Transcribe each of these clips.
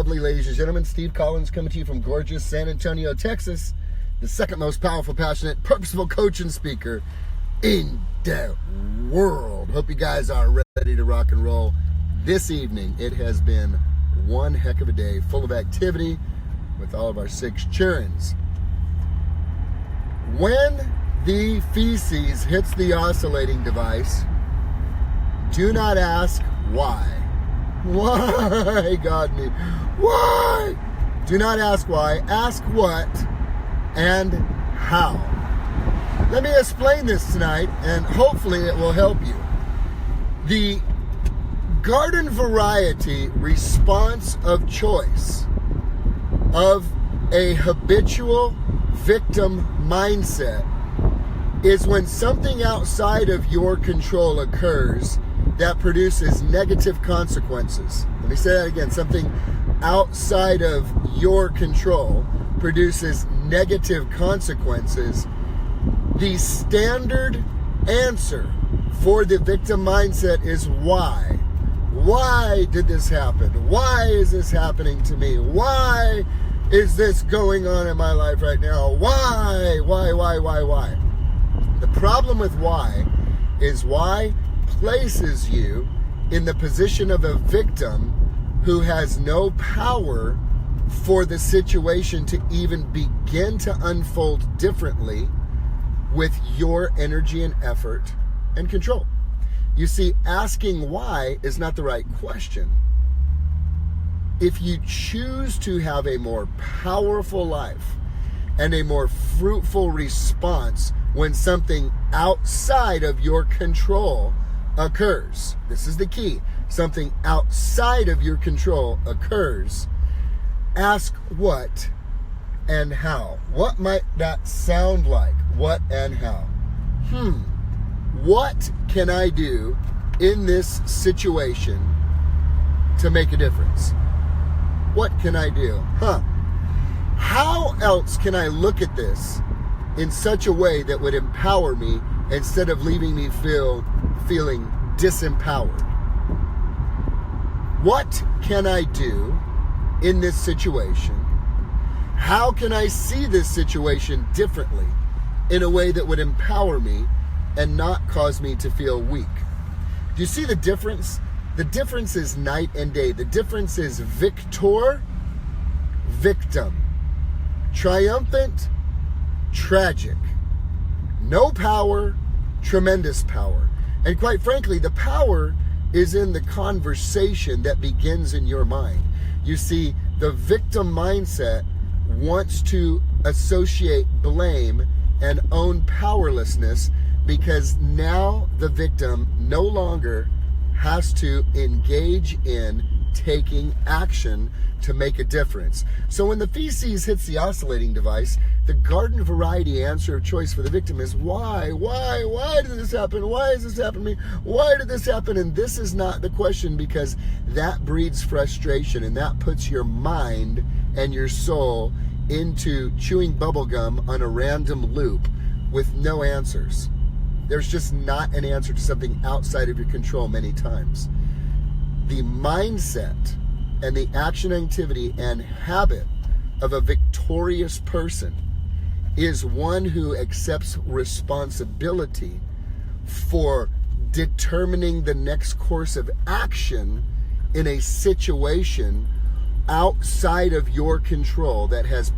lovely ladies and gentlemen. Steve Collins coming to you from gorgeous San Antonio, Texas. The second most powerful, passionate, purposeful coach and speaker in the world. Hope you guys are ready to rock and roll this evening. It has been one heck of a day, full of activity with all of our 6 churns. When the feces hits the oscillating device, do not ask why. Why, God me? Why? Do not ask why. Ask what and how. Let me explain this tonight, and hopefully it will help you. The garden variety response of choice of a habitual victim mindset is when something outside of your control occurs that produces negative consequences. Let me say that again. Something outside of your control produces negative consequences. The standard answer for the victim mindset is why. Why did this happen? Why is this happening to me? Why is this going on in my life right now? Why? The problem with why is why places you in the position of a victim who has no power for the situation to even begin to unfold differently with your energy and effort and control. You see, asking why is not the right question. If you choose to have a more powerful life and a more fruitful response when something outside of your control occurs, this is the key, something outside of your control occurs, ask what and how. What might that sound like? What and how? What can I do in this situation to make a difference? What can I do? How else can I look at this in such a way that would empower me instead of leaving me feeling disempowered? What can I do in this situation? How can I see this situation differently in a way that would empower me and not cause me to feel weak? Do you see the difference? The difference is night and day. The difference is victor, victim, triumphant, tragic, no power, tremendous power. And quite frankly, the power is in the conversation that begins in your mind. You see, the victim mindset wants to associate blame and own powerlessness because now the victim no longer has to engage in taking action to make a difference. So when the feces hits the oscillating device, the garden variety answer of choice for the victim is why? Why did this happen? Why is this happening to me? Why did this happen? And this is not the question, because that breeds frustration and that puts your mind and your soul into chewing bubblegum on a random loop with no answers. There's just not an answer to something outside of your control many times. The mindset and the action, activity, and habit of a victorious person is one who accepts responsibility for determining the next course of action in a situation outside of your control that has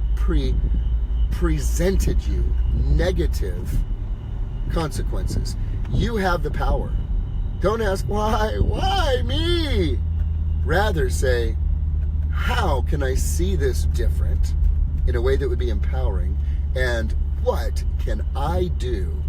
presented you negative consequences. You have the power. Don't ask why me? Rather say, how can I see this different in a way that would be empowering, and what can I do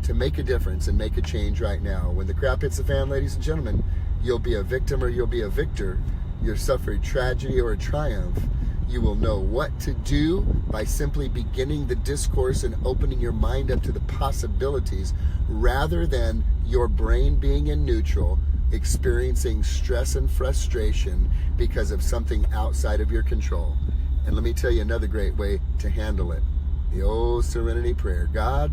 to make a difference and make a change right now? When the crap hits the fan, ladies and gentlemen, you'll be a victim or you'll be a victor. You'll suffer a tragedy or a triumph. You will know what to do by simply beginning the discourse and opening your mind up to the possibilities, rather than your brain being in neutral, experiencing stress and frustration because of something outside of your control. And let me tell you another great way to handle it. The old serenity prayer. God,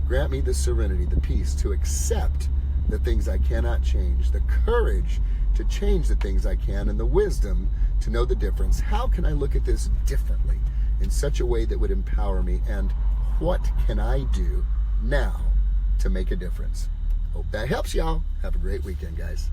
grant me the serenity, the peace to accept the things I cannot change, the courage to change the things I can and the wisdom to know the difference. How can I look at this differently in such a way that would empower me? And what can I do now to make a difference? Hope that helps y'all. Have a great weekend, guys.